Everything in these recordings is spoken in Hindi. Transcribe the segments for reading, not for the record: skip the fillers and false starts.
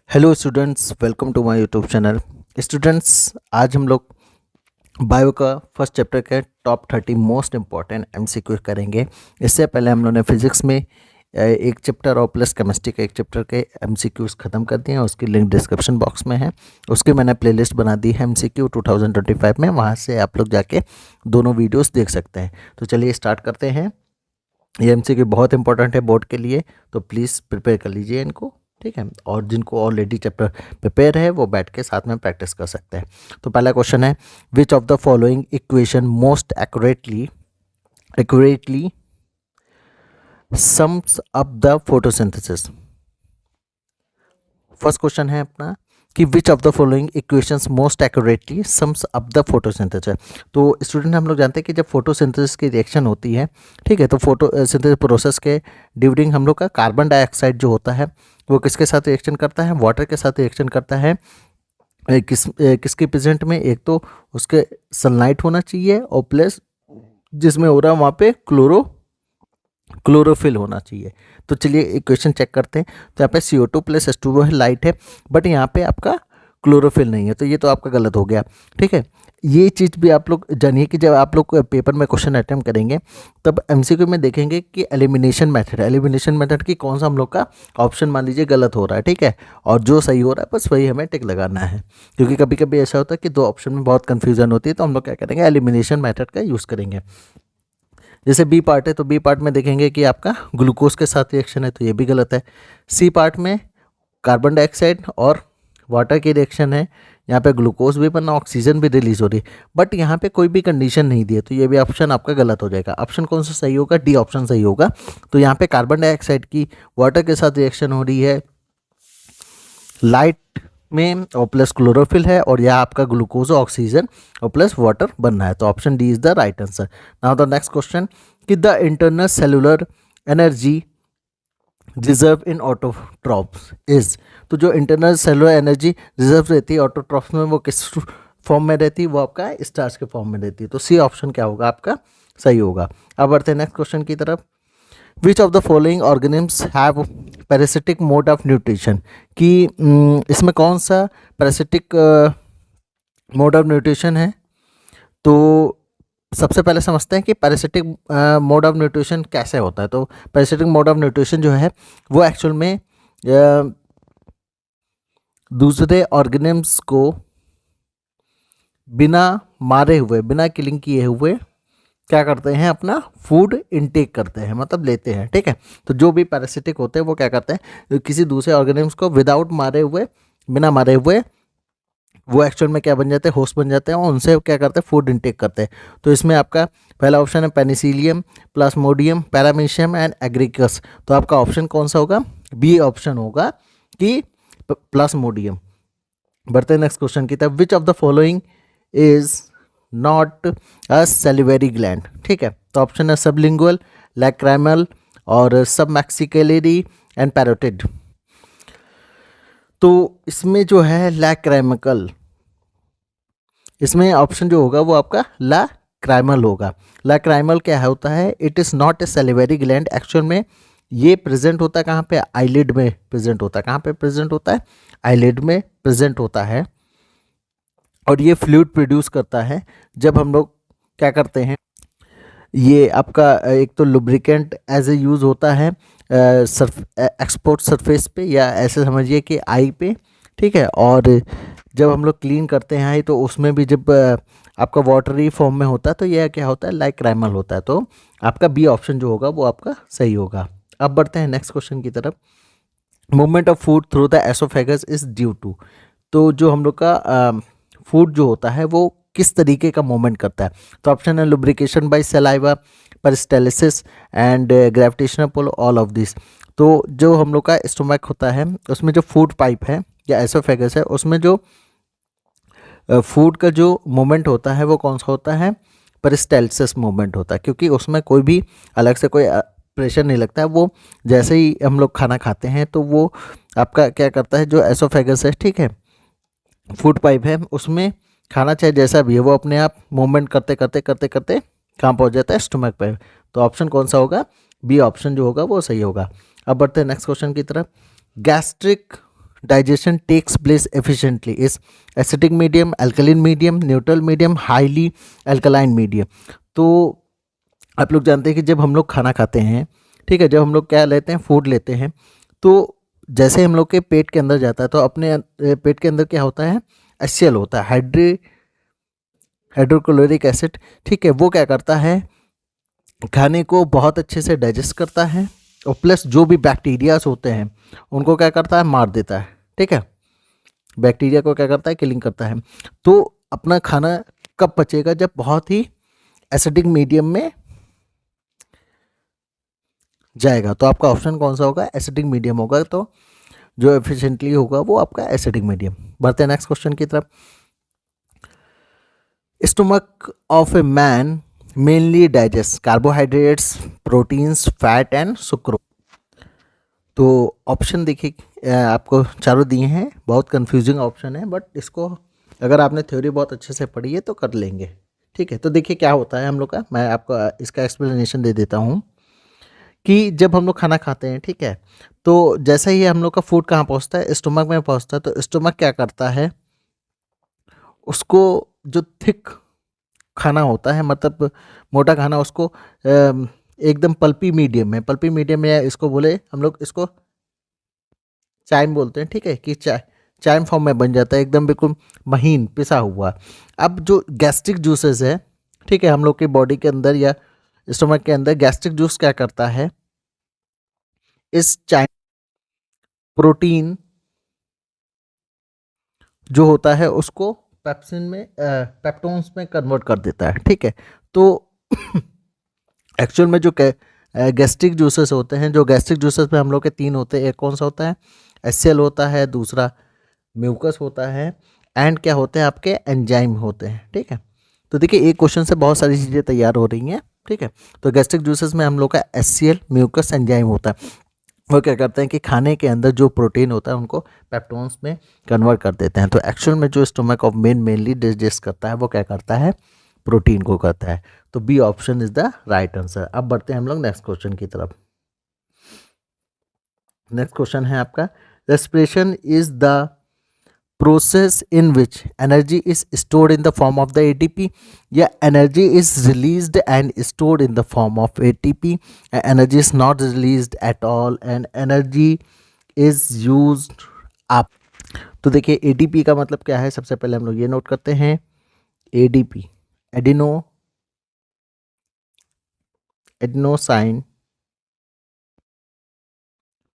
Hello students, welcome to my YouTube channel. Students, आज हम लोग बायो का फर्स्ट चैप्टर के टॉप 30 मोस्ट इम्पॉर्टेंट एमसीक्यू करेंगे। इससे पहले हम लोगों ने फिजिक्स में एक चैप्टर और प्लस केमिस्ट्री के एक चैप्टर के एमसीक्यूज ख़त्म कर दिए हैं। उसकी लिंक डिस्क्रिप्शन बॉक्स में है। उसकी मैंने प्लेलिस्ट बना दी है एमसीक्यू 2025 में, वहाँ से आप लोग जाके दोनों वीडियोस देख सकते हैं। तो चलिए स्टार्ट करते हैं। ये एमसीक्यू बहुत इंपॉर्टेंट है बोर्ड के लिए, तो प्लीज़ प्रिपेयर कर लीजिए इनको, ठीक है। और जिनको ऑलरेडी चैप्टर प्रिपेयर है वो बैठ के साथ में प्रैक्टिस कर सकते हैं। तो पहला क्वेश्चन है, विच of the following equation most accurately sums up the photosynthesis. First question है अपना कि विच of the following equations most accurately sums up the photosynthesis. तो स्टूडेंट हम लोग जानते हैं कि जब फोटोसिंथेसिस की रिएक्शन होती है, ठीक है, तो फोटोसिंथेसिस प्रोसेस के ड्यूरिंग हम लोग का कार्बन डाइऑक्साइड जो होता है वो किसके साथ रिएक्शन करता है, वाटर के साथ रिएक्शन करता है। किसके प्रेजेंट में, एक तो उसके सनलाइट होना चाहिए और प्लस जिसमें हो रहा है वहाँ पे क्लोरोफिल होना चाहिए। तो चलिए इक्वेशन चेक करते हैं। तो यहाँ पे CO2 प्लस H2O है, लाइट है, बट यहाँ पे आपका क्लोरोफिल नहीं है, तो ये तो आपका गलत हो गया, ठीक है। ये चीज़ भी आप लोग जानिए कि जब आप लोग पेपर में क्वेश्चन अटेम्प्ट करेंगे तब एमसीक्यू में देखेंगे कि एलिमिनेशन मेथड की कौन सा हम लोग का ऑप्शन मान लीजिए गलत हो रहा है, ठीक है, और जो सही हो रहा है बस वही हमें टिक लगाना है। क्योंकि कभी कभी ऐसा होता है कि दो ऑप्शन में बहुत कन्फ्यूजन होती है, तो हम लोग क्या करेंगे, एलिमिनेशन मेथड का यूज़ करेंगे। जैसे बी पार्ट है तो बी पार्ट में देखेंगे कि आपका ग्लूकोज के साथ रिएक्शन है, तो ये भी गलत है। सी पार्ट में कार्बन डाइऑक्साइड और वाटर की रिएक्शन है, यहाँ पे ग्लूकोज भी बनना, ऑक्सीजन भी रिलीज हो रही है, बट यहाँ पे कोई भी कंडीशन नहीं दी है, तो ये भी ऑप्शन आपका गलत हो जाएगा। ऑप्शन कौन सा सही होगा, डी ऑप्शन सही होगा। तो यहाँ पे कार्बन डाइऑक्साइड की वाटर के साथ रिएक्शन हो रही है लाइट में और प्लस क्लोरोफिल है, और यह आपका ग्लूकोज ऑक्सीजन और प्लस वाटर बनना है, तो option D is the right answer. Now the next question कि the internal cellular energy reserve in autotrophs is. तो जो इंटरनल सेलुलर एनर्जी रिजर्व रहती है ऑटोट्रॉफ्स में, वो किस फॉर्म में रहती है, वो आपका स्टार्च के फॉर्म में रहती है। तो सी ऑप्शन क्या होगा आपका, सही होगा। अब बढ़ते हैं नेक्स्ट क्वेश्चन की तरफ। Which of the following organisms have parasitic mode of nutrition. कि इसमें कौन सा पैरासिटिक मोड ऑफ न्यूट्रिशन है। तो सबसे पहले समझते हैं कि पैरासिटिक मोड ऑफ न्यूट्रिशन कैसे होता है। तो पैरासिटिक मोड ऑफ न्यूट्रिशन जो है वो एक्चुअल में दूसरे ऑर्गेनिम्स को बिना मारे हुए, बिना किलिंग किए हुए क्या करते हैं, अपना फूड इनटेक करते हैं, मतलब लेते हैं, ठीक है। तो जो भी पैरासिटिक होते हैं वो क्या करते हैं, किसी दूसरे ऑर्गेनिम्स को विदाउट मारे हुए, बिना मारे हुए वो एक्चुअल में क्या बन जाते हैं, होस्ट बन जाते हैं, और उनसे क्या करते हैं, फूड इनटेक करते हैं। तो इसमें आपका पहला ऑप्शन है Penicillium, Plasmodium, paramecium and Agaricus. तो आपका ऑप्शन कौन सा होगा, बी ऑप्शन होगा कि प्लाज्मोडियम। बढ़ते हैं नेक्स्ट क्वेश्चन की तरफ। Which of the following is not a salivary gland, ठीक है। तो ऑप्शन है सबलिंगुअल, लैक्राइमल और सबमैक्सिकलरी एंड पैरोटिड। तो इसमें जो है लैक्राइमिकल, इसमें ऑप्शन जो होगा वो आपका लैक्राइमल होगा। लैक्राइमल क्या होता है, it is not a salivary gland. Actual में ये प्रेजेंट होता है कहाँ पे, आईलिड में प्रेजेंट होता है। कहाँ पे प्रेजेंट होता है, आईलिड में प्रेजेंट होता है, और ये फ्लूइड प्रोड्यूस करता है जब हम लोग क्या करते हैं, ये आपका एक तो लुब्रिकेंट एज ए यूज़ होता है एक्सपोर्ट सरफेस पे, या ऐसे समझिए कि आई पे, ठीक है। और जब हम लोग क्लीन करते हैं आई, तो उसमें भी जब आपका वाटरी फॉर्म में होता है तो यह क्या होता है, लाइक्राइमल होता है। तो आपका बी ऑप्शन जो होगा वो आपका सही होगा। अब बढ़ते हैं नेक्स्ट क्वेश्चन की तरफ। Movement of food through the oesophagus is due to. तो जो हम लोग का फूड जो होता है वो किस तरीके का मूवमेंट करता है। तो ऑप्शन है lubrication by saliva, peristalsis and gravitational pull, all of this. तो जो हम लोग का स्टोमक होता है उसमें जो फूड पाइप है या एसोफेगस है, उसमें जो फूड का जो मूवमेंट होता है वो कौन सा होता है, पेरिस्टालिसिस मूवमेंट होता है, क्योंकि उसमें कोई भी अलग से कोई प्रेशर नहीं लगता है। वो जैसे ही हम लोग खाना खाते हैं तो वो आपका क्या करता है, जो एसोफेगस है, ठीक है, फूड पाइप है, उसमें खाना चाहे जैसा भी है वो अपने आप मूवमेंट करते करते करते करते कहाँ पहुँच जाता है, स्टोमक पे। तो ऑप्शन कौन सा होगा, बी ऑप्शन जो होगा वो सही होगा। अब बढ़ते हैं नेक्स्ट क्वेश्चन की तरफ। Gastric digestion takes place efficiently is acidic medium, alkaline medium, neutral medium, highly alkaline medium. तो आप लोग जानते हैं कि जब हम लोग खाना खाते हैं, ठीक है, जब हम लोग क्या लेते हैं, फूड लेते हैं, तो जैसे हम लोग के पेट के अंदर जाता है तो अपने पेट के अंदर क्या होता है, HCl होता है, हाइड्रोक्लोरिक एसिड, ठीक है, वो क्या करता है, खाने को बहुत अच्छे से डाइजेस्ट करता है और प्लस जो भी बैक्टीरियाज होते हैं उनको क्या करता है, मार देता है, ठीक है, बैक्टीरिया को क्या करता है, किलिंग करता है। तो अपना खाना कब पचेगा, जब बहुत ही एसिडिक मीडियम में जाएगा। तो आपका ऑप्शन कौन सा होगा, एसिडिक मीडियम होगा। तो जो एफिशिएंटली होगा वो आपका एसिडिक मीडियम। बढ़ते हैं नेक्स्ट क्वेश्चन की तरफ। Stomach of a man mainly digest carbohydrates, proteins, fat and sucrose. तो ऑप्शन देखिए आपको चारों दिए हैं, बहुत कंफ्यूजिंग ऑप्शन है, बट इसको अगर आपने थ्योरी बहुत अच्छे से पढ़ी है तो कर लेंगे, ठीक है। तो देखिए क्या होता है हम लोग का, मैं आपको इसका एक्सप्लेनेशन दे देता हूँ कि जब हम लोग खाना खाते हैं, ठीक है, तो जैसे ही हम लोग का फूड कहाँ पहुँचता है, स्टमक में पहुँचता है, तो स्टमक क्या करता है, उसको जो थिक खाना होता है, मतलब मोटा खाना, उसको एकदम पल्पी मीडियम में, या इसको बोले हम लोग, इसको चाइम बोलते हैं, ठीक है, कि चाइम फॉर्म में बन जाता है, एकदम बिल्कुल महीन पिसा हुआ। अब जो गैस्ट्रिक जूसेस है, ठीक है, हम लोग की बॉडी के अंदर या स्टमक के अंदर गैस्ट्रिक जूस क्या करता है, इस चाइम प्रोटीन जो होता है उसको पेप्सिन में पेप्टोन्स में कन्वर्ट कर देता है, ठीक है। तो एक्चुअल में जो गैस्ट्रिक जूसेस होते हैं, जो गैस्ट्रिक जूसेस में हम लोग के तीन होते हैं, एक कौन सा होता है, HCl होता है, दूसरा म्यूकस होता है, एंड क्या होते हैं आपके, एंजाइम होते हैं, ठीक है। तो देखिए एक क्वेश्चन से बहुत सारी चीज़ें तैयार हो रही हैं, ठीक है। तो गैस्ट्रिक जूसेस में हम लोग का HCl, म्यूकस, एंजाइम होता है। वो क्या करते हैं कि खाने के अंदर जो प्रोटीन होता है उनको पेप्टोन्स में कन्वर्ट कर देते हैं। तो एक्चुअल में जो stomach of man mainly digest करता है वो क्या करता है, प्रोटीन को करता है। तो B option is the right answer. अब बढ़ते हैं हम लोग नेक्स्ट क्वेश्चन की तरफ। नेक्स्ट क्वेश्चन है आपका, respiration is the process in which energy is stored in the form of the ATP, या energy is released and stored in the form of ATP, energy is not released at all and energy is used up। तो देखिए ADP का मतलब क्या है, सबसे पहले हम लोग ये नोट करते हैं, ADP एडिनोसाइन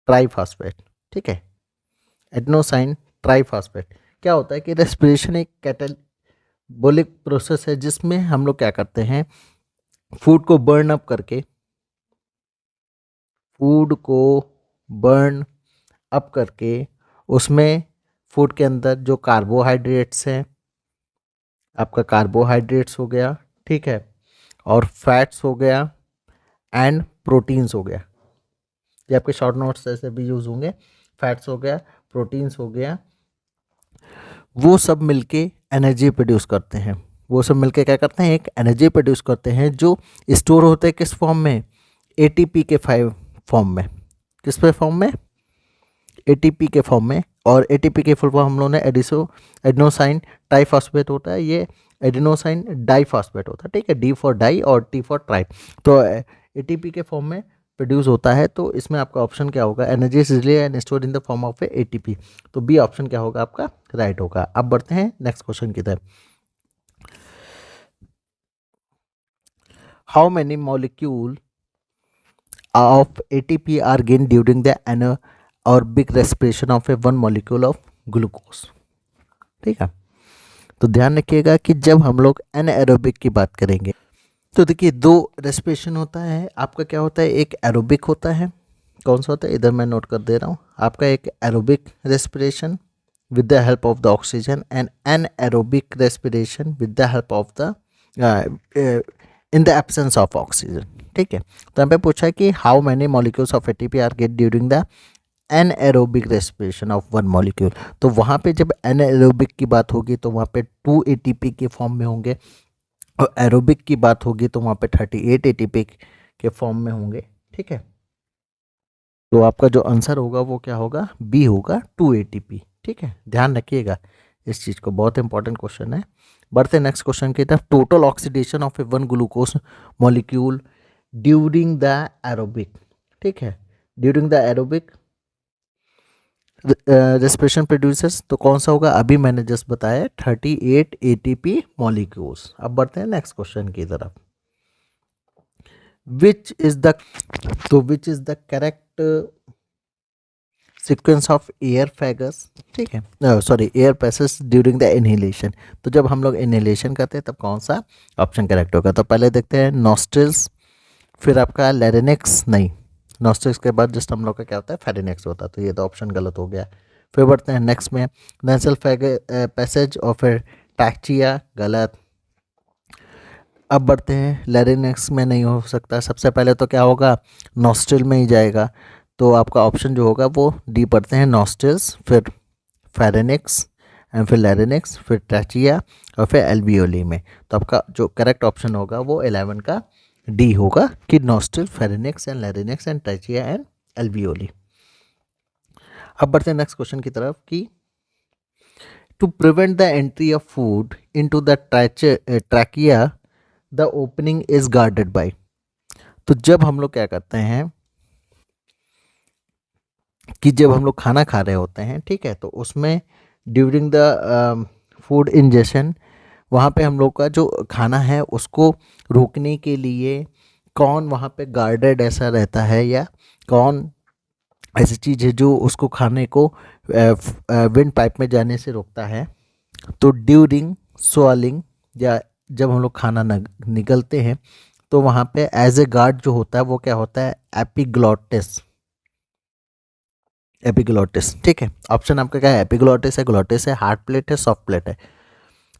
ट्राइफॉस्फेट, ठीक है, एडिनोसाइन ट्राइफॉस्फेट। क्या होता है कि रेस्पिरेशन एक कैटाबोलिक प्रोसेस है जिसमें हम लोग क्या करते हैं, फूड को बर्न अप करके उसमें फूड के अंदर जो कार्बोहाइड्रेट्स हैं, आपका कार्बोहाइड्रेट्स हो गया, ठीक है, और फैट्स हो गया एंड प्रोटीन्स हो गया, ये आपके शॉर्ट नोट्स ऐसे भी यूज़ होंगे, फैट्स हो गया, प्रोटीन्स हो गया, वो सब मिलके एनर्जी प्रोड्यूस करते हैं। वो सब मिलके क्या करते हैं, एक एनर्जी प्रोड्यूस करते हैं जो स्टोर होते हैं किस फॉर्म में, ATP के फॉर्म में। किस पे फॉर्म में, ATP के फॉर्म में। और ATP के फुल फॉर्म हम लोगों ने एडिनोसाइन ट्राइफॉस्फेट होता है, ये एडिनोसाइन डाइफॉस्फेट होता है, ठीक है, D फॉर डाई और T फॉर ट्राई। तो ATP के फॉर्म में प्रोड्यूस होता है। तो इसमें आपका ऑप्शन क्या होगा, energy is release and stored in the form of ATP। तो बी ऑप्शन क्या होगा आपका, राइट होगा। अब बढ़ते हैं नेक्स्ट क्वेश्चन की तरफ। How many molecule of ATP are gain during the anaerobic respiration of a one molecule of glucose, ठीक है। तो ध्यान रखिएगा कि जब हम लोग एनारोबिक की बात करेंगे तो देखिए दो रेस्पिरेशन होता है आपका, क्या होता है, एक एरोबिक होता है, कौन सा होता है, इधर मैं नोट कर दे रहा हूँ आपका, एक aerobic respiration with the help of the oxygen and anaerobic respiration with the help of the in the absence of oxygen, ठीक है। तो यहाँ पे पूछा है कि how many molecules of ATP are get during the anaerobic respiration of one molecule. तो वहाँ पे जब एनएरोबिक की बात होगी तो वहाँ पे 2 ATP के फॉर्म में होंगे, और एरोबिक की बात होगी तो वहाँ पे 38 ATP के फॉर्म में होंगे, ठीक है। तो आपका जो आंसर होगा वो क्या होगा, बी होगा 2 ATP। ठीक है, ध्यान रखिएगा इस चीज़ को, बहुत इंपॉर्टेंट क्वेश्चन है। बढ़ते नेक्स्ट क्वेश्चन की तरफ। Total oxidation of a one glucose molecule during the aerobic. ठीक है, during the aerobic respiration producers, तो कौन सा होगा, अभी मैंने जस्ट बताया 38 ATP मॉलिक्यूल्स। अब बढ़ते हैं नेक्स्ट क्वेश्चन की तरफ। विच इज द, तो which is the correct sequence of air passage. ठीक है, sorry, air passage during the inhalation. तो जब हम लोग इनहेलेशन करते हैं तब कौन सा ऑप्शन करेक्ट होगा। तो पहले देखते हैं नॉस्ट्रिल्स, फिर आपका लैरिनेक्स, नहीं, नॉस्ट्रिल्स के बाद जस्ट हम लोग का क्या होता है, फेरिनेक्स होता है। तो ये तो ऑप्शन गलत हो गया। फिर बढ़ते हैं नेक्स्ट में, नेसल पैसेज और फिर टैक्चिया, गलत। अब बढ़ते हैं लैरिनेक्स में नहीं हो सकता, सबसे पहले तो क्या होगा, नॉस्ट्रिल में ही जाएगा। तो आपका ऑप्शन जो होगा वो डी पढ़ते हैं, नॉस्ट्रिल्स, फिर फेरेनिक्स एंड फिर लैरिनेक्स, फिर ट्रैचिया और फिर एल्वियोली में। तो आपका जो करेक्ट ऑप्शन होगा वो 11 का डी होगा कि nostril, pharynx and larynx and trachea and alveoli. अब बढ़ते हैं नेक्स्ट क्वेश्चन की तरफ कि to prevent the entry of food into the trachea the opening is guarded by. तो जब हम लोग क्या करते हैं कि जब हम लोग खाना खा रहे होते हैं, ठीक है, तो उसमें ड्यूरिंग द फूड इंजेशन, वहाँ पे हम लोग का जो खाना है उसको रोकने के लिए कौन वहाँ पे गार्डेड ऐसा रहता है, या कौन ऐसी चीज़ है जो उसको खाने को विंड पाइप में जाने से रोकता है। तो ड्यूरिंग स्वॉलिंग, या जब हम लोग खाना निगलते हैं तो वहाँ पे एज ए गार्ड जो होता है वो क्या होता है, एपिग्लॉटिस। एपिग्लॉटिस, ठीक है, ऑप्शन आपका क्या है, एपिग्लॉटिस है, ग्लॉटिस है, हार्ड प्लेट है, सॉफ्ट प्लेट है,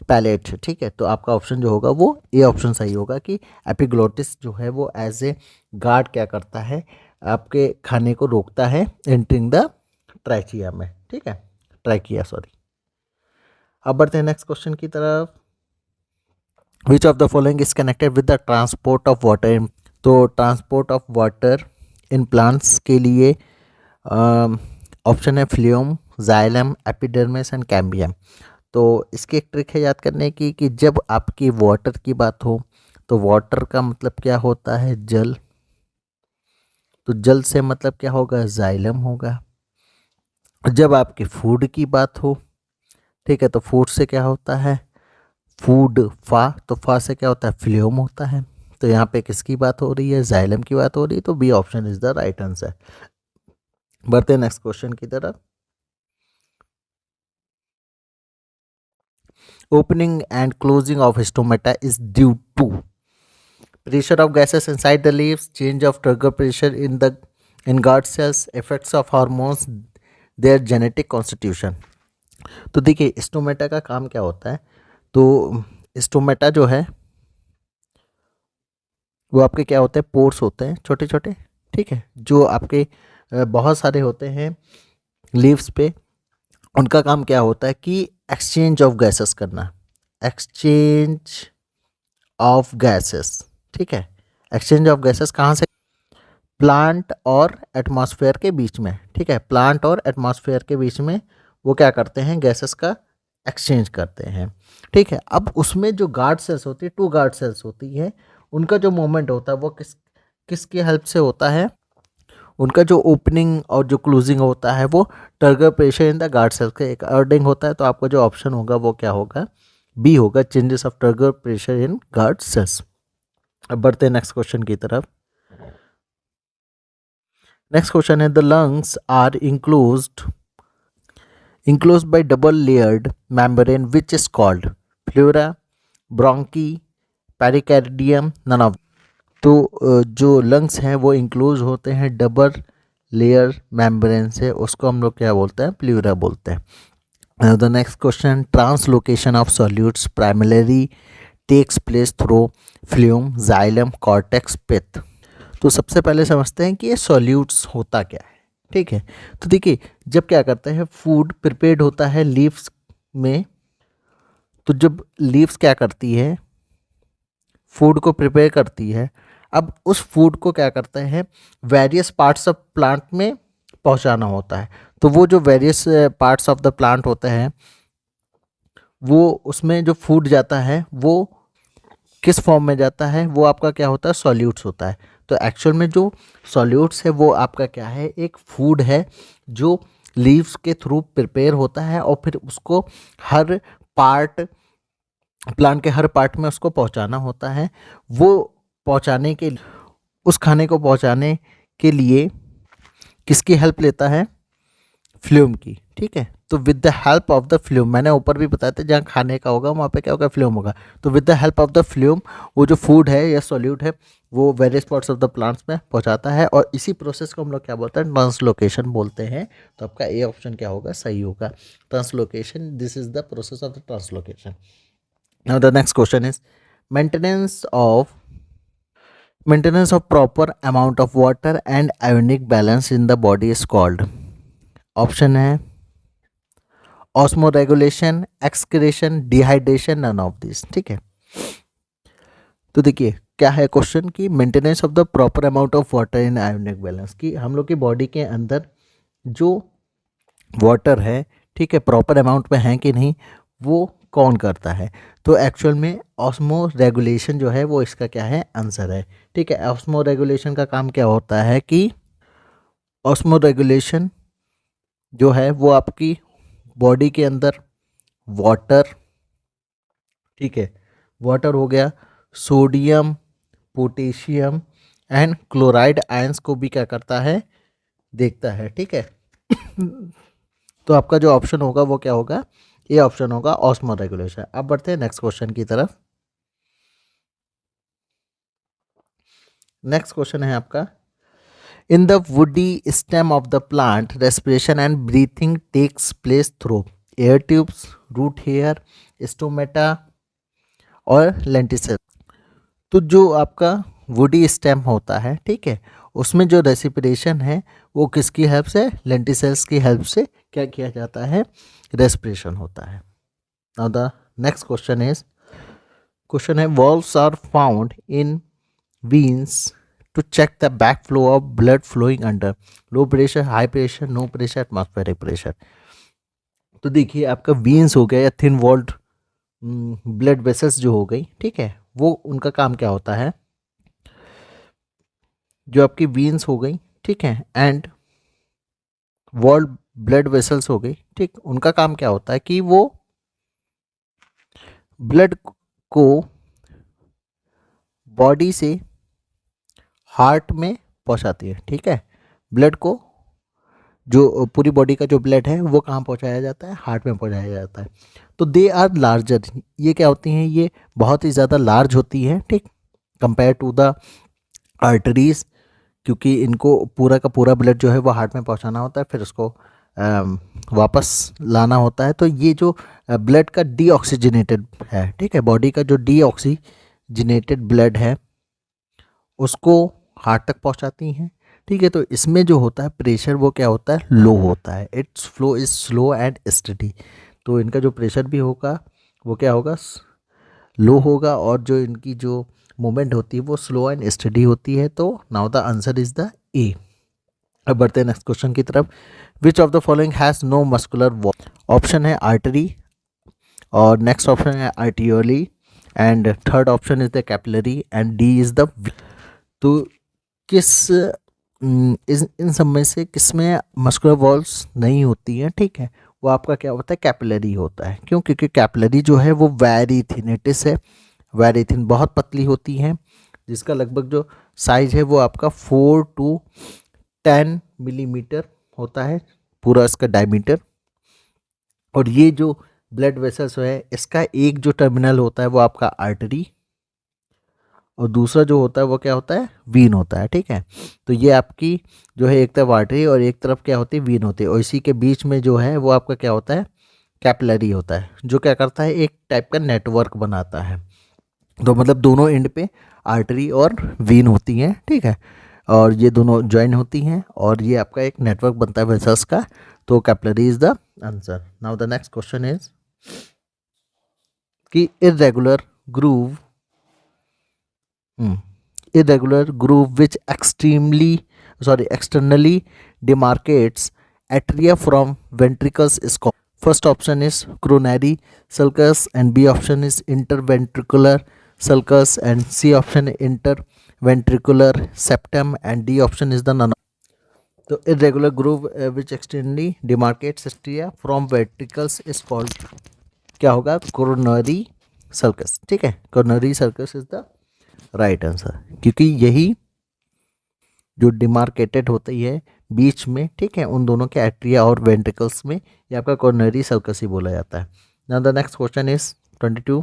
पैलेट है। ठीक है, तो आपका ऑप्शन जो होगा वो ए ऑप्शन सही होगा कि एपिग्लॉटिस जो है वो एज ए गार्ड क्या करता है, आपके खाने को रोकता है एंटरिंग द ट्रैकिया में। ठीक है, ट्रैकिया, सॉरी। अब बढ़ते हैं नेक्स्ट क्वेश्चन की तरफ। Which of the following is connected with the transport of water in, तो transport of water in plants के लिए ऑप्शन है phloem, xylem, epidermis and cambium. तो इसकी एक ट्रिक है याद करने की कि जब आपकी वाटर की बात हो तो वाटर का मतलब क्या होता है, जल। तो जल से मतलब क्या होगा, जाइलम होगा। जब आपकी फूड की बात हो, ठीक है, तो फूड से क्या होता है, फूड, फा, तो फा से क्या होता है, फ्लूम होता है। तो यहाँ पे किसकी बात हो रही है, जाइलम की बात हो रही है। तो B option is the right answer. बढ़ते हैं नेक्स्ट क्वेश्चन की तरफ। Opening and closing of stomata is due to pressure of gases inside the leaves, change of turgor pressure in guard cells, effects of hormones, their genetic constitution। तो देखिए स्टोमेटा का काम क्या होता है, तो स्टोमेटा जो है वो आपके क्या होते हैं, पोर्स होते हैं छोटे छोटे, ठीक है, जो आपके बहुत सारे होते हैं लीव्स पे। उनका काम क्या होता है कि एक्सचेंज ऑफ गैसेस करना, एक्सचेंज ऑफ गैसेस, ठीक है, एक्सचेंज ऑफ गैसेस कहाँ से, प्लांट और एटमॉस्फेयर के बीच में। ठीक है, प्लांट और एटमॉस्फेयर के बीच में वो क्या करते हैं, गैसेस का एक्सचेंज करते हैं। ठीक है, अब उसमें जो गार्ड सेल्स होती है, 2 गार्ड सेल्स होती है, उनका जो मूवमेंट होता है वो किसकी हेल्प से होता है, उनका जो ओपनिंग और जो क्लोजिंग होता है वो turgor pressure in the guard cells के अकॉर्डिंग होता है। तो आपका जो ऑप्शन होगा वो क्या होगा, बी होगा, changes of turgor pressure in guard cells. अब बढ़ते हैं नेक्स्ट क्वेश्चन की तरफ। नेक्स्ट क्वेश्चन है, the lungs are enclosed by double layered membrane which is called pleura, bronchi, pericardium, none of। तो जो लंग्स हैं वो इंक्लोज होते हैं डबल लेयर मेम्ब्रेन से, उसको हम लोग क्या बोलते हैं, प्ल्यूरा बोलते हैं। The next question, translocation of solutes primary takes place through phloem, xylem, cortex, pith. तो सबसे पहले समझते हैं कि ये सॉल्यूट्स होता क्या है। ठीक है, तो देखिए जब क्या करते हैं, फूड प्रिपेयर्ड होता है लीव्स में, तो जब लीव्स क्या करती है, फूड को प्रिपेयर करती है, अब उस फूड को क्या करते हैं, वेरियस पार्ट्स ऑफ प्लांट में पहुंचाना होता है। तो वो जो various parts of the plant होते हैं, वो उसमें जो फूड जाता है वो किस फॉर्म में जाता है, वो आपका क्या होता है, सॉल्यूट्स होता है। तो एक्चुअल में जो सॉल्यूट्स है वो आपका क्या है, एक फूड है जो लीव्स के थ्रू प्रिपेयर होता है और फिर उसको हर पार्ट, प्लांट के हर पार्ट में उसको पहुंचाना होता है। वो पहुंचाने के, उस खाने को पहुंचाने के लिए किसकी हेल्प लेता है, फ्लूम की। ठीक है, तो with the help of the flume, मैंने ऊपर भी बताया था जहाँ खाने का होगा वहाँ पे क्या होगा, फ्लूम होगा। तो with the help of the flume वो जो फूड है या सॉल्यूट है वो various parts of the plants में पहुँचाता है, और इसी प्रोसेस को हम लोग क्या बोलते हैं, ट्रांसलोकेशन बोलते हैं। तो आपका ए ऑप्शन क्या होगा, सही होगा, translocation. This is the process of the translocation. Now the next question is maintenance of proper amount of water and ionic balance in the body is called। Option है osmoregulation, excretion, dehydration, none of this. ठीक है, तो देखिए क्या है क्वेश्चन कि maintenance of the proper amount of water in ionic balance, कि हम लोग की बॉडी के अंदर जो वाटर है, ठीक है, प्रॉपर अमाउंट में है कि नहीं, वो कौन करता है। तो एक्चुअल में ऑस्मो रेगुलेशन जो है वो इसका क्या है, आंसर है। ठीक है, ऑस्मो रेगुलेशन का काम क्या होता है कि ऑस्मो रेगुलेशन जो है वो आपकी बॉडी के अंदर वाटर, ठीक है, वाटर हो गया, sodium, potassium and chloride ions को भी क्या करता है, देखता है। ठीक है, तो आपका जो ऑप्शन होगा वो क्या होगा, ये ऑप्शन होगा ऑस्मो रेगुलेशन। अब बढ़ते हैं नेक्स्ट क्वेश्चन की तरफ। नेक्स्ट क्वेश्चन है आपका, in the woody stem of the plant respiration and breathing takes place through air tubes, root hair, stomata और लेंटिसेल। तो जो आपका वुडी स्टेम होता है, ठीक है, उसमें जो रेस्पिरेशन है वो किसकी हेल्प से, लेंटिसेल्स की हेल्प से क्या किया जाता है, रेस्पिरेशन होता है। नाउ द नेक्स्ट क्वेश्चन है valves are found in veins to check the backflow of blood flowing under low pressure, high pressure, no pressure, atmospheric pressure। तो देखिए आपका veins हो गया या थिन वॉल्ड ब्लड वेसल्स जो हो गई, ठीक है, वो उनका काम क्या होता है, जो आपकी veins हो गई, ठीक है, एंड वॉल्ड ब्लड वेसल्स हो गई, ठीक, उनका काम क्या होता है कि वो ब्लड को बॉडी से हार्ट में पहुंचाती है। ठीक है, ब्लड को, जो पूरी बॉडी का जो ब्लड है वो कहाँ पहुंचाया जाता है, हार्ट में पहुंचाया जाता है। तो दे आर लार्जर, ये क्या होती हैं, ये बहुत ही ज़्यादा लार्ज होती है, ठीक, कंपेयर टू द आर्टरीज, क्योंकि इनको पूरा का पूरा ब्लड जो है वो हार्ट में पहुंचाना होता है, फिर उसको वापस लाना होता है। तो ये जो ब्लड का डीऑक्सीजनेटेड है, ठीक है, बॉडी का जो डीऑक्सीजनेटेड ब्लड है उसको हार्ट तक पहुंचाती हैं। ठीक है, तो इसमें जो होता है प्रेशर वो क्या होता है, लो होता है, it's flow is slow and study. तो इनका जो प्रेशर भी होगा वो क्या होगा, लो होगा, और जो इनकी जो मूवमेंट होती है वो स्लो एंड स्टडी होती है। तो now the answer is the A. अब बढ़ते हैं नेक्स्ट क्वेश्चन की तरफ। Which of the following has no muscular wall. Option है आर्टरी, और नेक्स्ट ऑप्शन है arteriole, and third option is the capillary, and D is the. तो किस इन सब में से किस में मस्कुलर वॉल्स नहीं होती हैं, ठीक है, वो आपका क्या होता है, कैपिलरी होता है। क्यों, क्योंकि कैपिलरी जो है वो वेरी थिनेटिस है, वेरी थिन, बहुत पतली होती है, जिसका लगभग जो साइज है वो आपका 4 to 10 मिलीमीटर होता है, पूरा इसका डायमीटर। और ये जो ब्लड वेसल्स है इसका एक जो टर्मिनल होता है वो आपका आर्टरी, और दूसरा जो होता है वो क्या होता है, वीन होता है। ठीक है, तो ये आपकी जो है एक तरफ आर्टरी और एक तरफ क्या होती है, वीन होती है, और इसी के बीच में जो है वो आपका क्या होता है, कैपिलरी होता है, जो क्या करता है, एक टाइप का नेटवर्क बनाता है। तो मतलब दोनों एंड पे आर्टरी और वीन होती हैं, ठीक है, और ये दोनों ज्वाइन होती हैं और ये आपका एक नेटवर्क बनता है वेसल्स का। तो capillary is the answer. Now the next question is कि irregular groove irregular groove which externally demarcates atria from ventricles is called. First option is coronary sulcus and B option is interventricular sulcus and C option interventricular septum and D option is the none. तो irregular groove which externally demarcates atria from ventricles is called क्या होगा कोरोनरी सर्कस. ठीक है, coronary circus is the right answer क्योंकि यही जो डिमार्केटेड होती है बीच में, ठीक है, उन दोनों के एट्रिया और वेंट्रिकल्स में, ये आपका कोरोनरी सर्कस ही बोला जाता है. Now the next question is 22.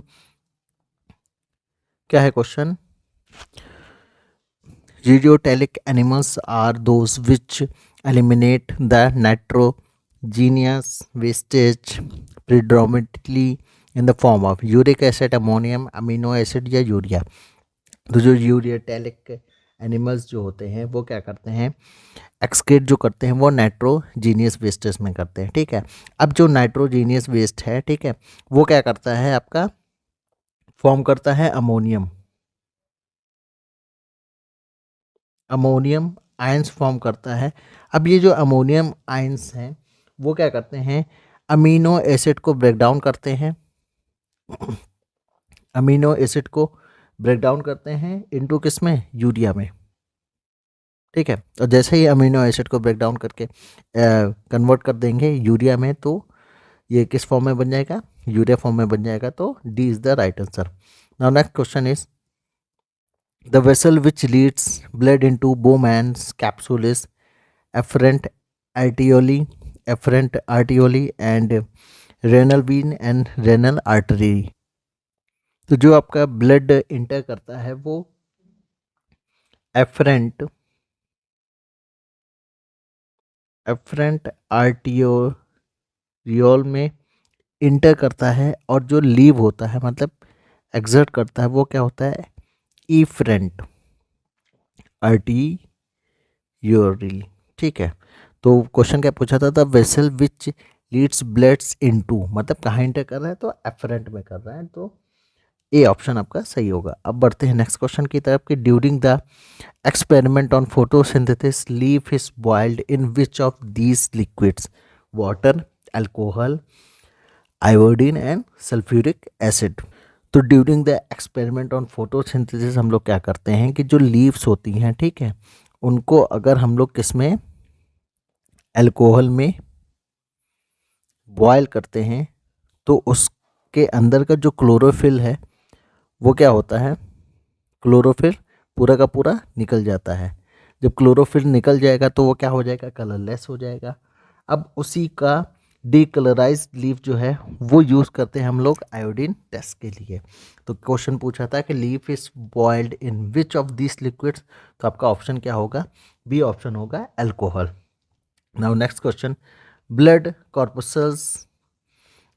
क्या है question? Ureotelic animals are those which eliminate the nitrogenous wastage predominantly in the form of uric acid, ammonium, amino acid या यूरिया. तो जो यूरियाटेलिक एनिमल्स जो होते हैं वो क्या करते हैं, एक्सक्रीट जो करते हैं वो नाइट्रोजीनियस वेस्टेस में करते हैं. ठीक है, अब जो नाइट्रोजीनियस वेस्ट है, ठीक है, वो क्या करता है, आपका फॉर्म करता है अमोनियम आयंस फॉर्म करता है. अब ये जो अमोनियम आयंस हैं वो क्या करते हैं, अमीनो एसिड को ब्रेक डाउन करते हैं, अमीनो एसिड को ब्रेक डाउन करते हैं इनटू किस में, यूरिया में. ठीक है, और जैसे ही अमीनो एसिड को ब्रेक डाउन करके कन्वर्ट कर देंगे यूरिया में, तो ये किस फॉर्म में बन जाएगा, यूरिया फॉर्म में बन जाएगा. तो D is the right answer. Now next question is the vessel which leads blood into Bowman's capsule is efferent arteriole and renal vein and renal artery. तो जो आपका ब्लड इंटर करता है वो एफरेंट आर्टियोरियोल में इंटर करता है, और जो लीव होता है मतलब एक्सर्ट करता है वो क्या होता है, इफरेंट आर्टियोरी. ठीक है, तो क्वेश्चन क्या पूछा था, the vessel which Leeds bloods into, मतलब कहाँ इंटर कर रहा है, तो एफरेंट में कर रहा है. तो ए ऑप्शन आपका सही होगा. अब बढ़ते हैं नेक्स्ट क्वेश्चन की तरफ कि during the experiment on photosynthesis leaf is boiled in which of these liquids, water, alcohol, iodine and sulphuric acid. तो during the experiment on photosynthesis हम लोग क्या करते हैं कि जो लीव्स होती हैं, ठीक है, उनको अगर हम लोग किस में, अल्कोहल में बॉयल करते हैं, तो उसके अंदर का जो क्लोरोफिल है वो क्या होता है, क्लोरोफिल पूरा का पूरा निकल जाता है. जब क्लोरोफिल निकल जाएगा तो वो क्या हो जाएगा, कलरलेस हो जाएगा. अब उसी का डीकलराइज लीफ जो है वो यूज़ करते हैं हम लोग आयोडीन टेस्ट के लिए. तो क्वेश्चन पूछा था कि leaf is boiled in which of this liquids, तो आपका ऑप्शन क्या होगा, बी ऑप्शन होगा, alcohol. Now next question, blood corpuscles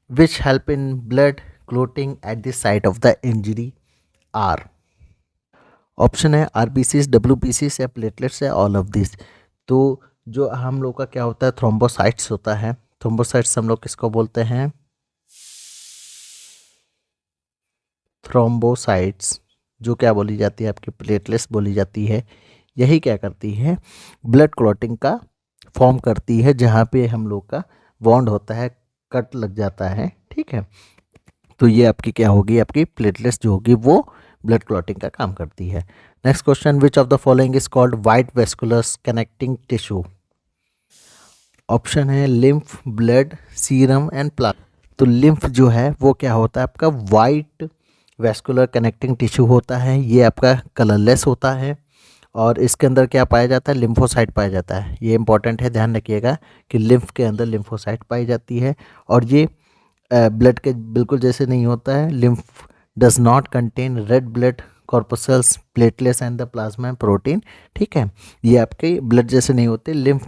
which help in blood clotting at the site of the injury are. Option है आरबीसीज, डब्ल्यूबीसीज या प्लेटलेट्स या ऑल ऑफ दिस. तो जो हम लोग का क्या होता है, थ्रोम्बोसाइट्स होता है. थ्रोम्बोसाइट्स हम लोग किसको बोलते हैं, थ्रोम्बोसाइट्स जो क्या बोली जाती है, आपकी प्लेटलेट्स बोली जाती है. यही क्या करती है, ब्लड क्लॉटिंग का फॉर्म करती है, जहाँ पे हम लोग का बॉन्ड होता है, कट लग जाता है. ठीक है, तो ये आपकी क्या होगी, आपकी प्लेटलेट्स जो होगी वो ब्लड क्लॉटिंग का काम करती है. Next question, which of the following is called white vasculars connecting tissue. Option है lymph, blood, serum and plasma. तो लिम्फ जो है वो क्या होता है, आपका वाइट वेस्कुलर कनेक्टिंग टिश्यू होता है. ये आपका कलरलेस होता है और इसके अंदर क्या पाया जाता है, लिम्फोसाइट पाया जाता है. ये इंपॉर्टेंट है, ध्यान रखिएगा कि लिम्फ के अंदर लिम्फोसाइट पाई जाती है. और ये ब्लड के बिल्कुल जैसे नहीं होता है. Lymph does not contain red blood corpuscles, platelets and the plasma protein. ठीक है, ये आपके ब्लड जैसे नहीं होते. लिम्फ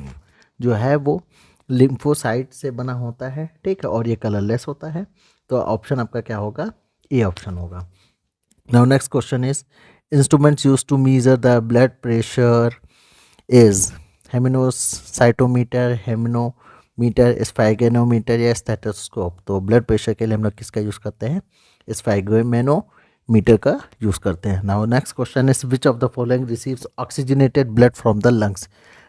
जो है वो लिम्फोसाइट से बना होता है. ठीक है, और ये कलरलेस होता है. तो ऑप्शन आपका क्या होगा, ए ऑप्शन होगा. Now next question is instruments used to measure the blood pressure is हेमिनोसाइटोमीटर, हेमनोमीटर, स्फैगेनोमीटर या स्टेथोस्कोप. तो ब्लड प्रेशर के लिए हम लोग किसका यूज़ करते हैं, स्फैगोमेनोमीटर मीटर का यूज़ करते हैं। Now next question is which of the following receives oxygenated blood from the lungs.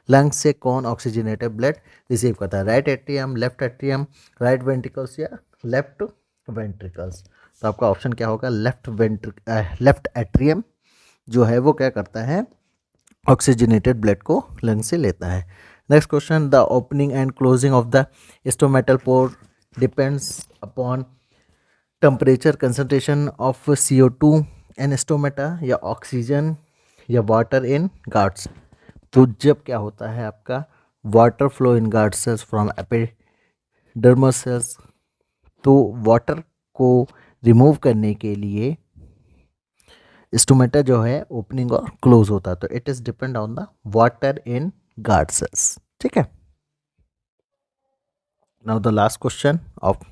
Lungs से कौन ऑक्सीजनेटेड ब्लड रिसीव करता है? Right atrium, left atrium, right ventricles या लेफ्ट वेंट्रिकल्स। तो आपका ऑप्शन क्या होगा? लेफ्ट एट्रियम जो है वो क्या करता है? ऑक्सीजनेटेड ब्लड को लंग से लेता है। Next question, the opening and closing of the stomatal pore depends upon temperature, concentration of CO2 in stomata, या ऑक्सीजन, या वाटर इन गार्ड्स। तो जब क्या होता है आपका water flow in guard cells from epidermis cells, तो वाटर को रिमूव करने के लिए स्टोमेटा जो है ओपनिंग और क्लोज होता है। तो it is depend on the water in guard cells. ठीक है। Now the last question of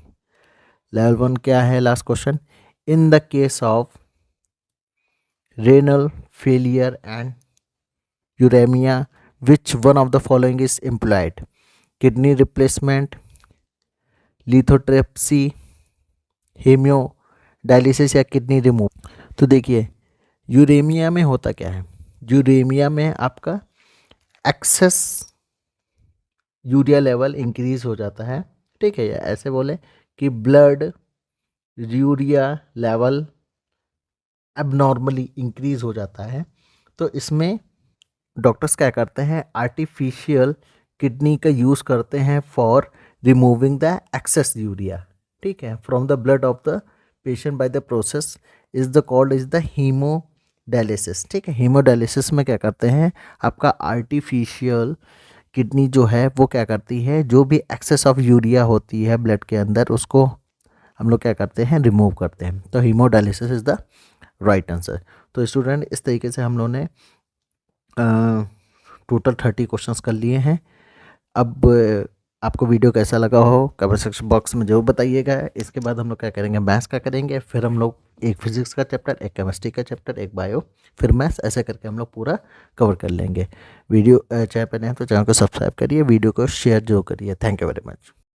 level 1 क्या है? Last question, in the case of renal failure and uraemia which one of the following is employed? Kidney replacement, lithotripsy, haemodialysis या किडनी रिमूव। तो देखिए यूरेमिया में होता क्या है? यूरेमिया में आपका एक्सेस यूरिया लेवल इंक्रीज हो जाता है। ठीक है, या ऐसे बोले कि blood urea level abnormally increase हो जाता है। तो इसमें डॉक्टर्स क्या करते हैं? आर्टिफिशियल किडनी का यूज़ करते हैं for removing the excess urea, ठीक है, from the blood of the patient by the process is the called is the haemodialysis. ठीक है, हीमोडायलिसिस में क्या करते हैं? आपका आर्टिफिशियल किडनी जो है वो क्या करती है? जो भी एक्सेस ऑफ यूरिया होती है ब्लड के अंदर उसको हम लोग क्या करते हैं? रिमूव करते हैं। तो haemodialysis is the right answer. तो स्टूडेंट इस तरीके से हम लोगों ने टोटल 30 क्वेश्चंस कर लिए हैं। अब आपको वीडियो कैसा लगा हो कमेंट सेक्शन बॉक्स में जरूर बताइएगा। इसके बाद हम लोग क्या करेंगे? मैथ्स का करेंगे, फिर हम लोग एक फिजिक्स का चैप्टर, एक केमिस्ट्री का चैप्टर, एक बायो, फिर मैथ्स, ऐसे करके हम लोग पूरा कवर कर लेंगे। वीडियो चैनल पर नए हैं तो चैनल को सब्सक्राइब करिए, वीडियो को शेयर जरूर करिए। Thank you very much.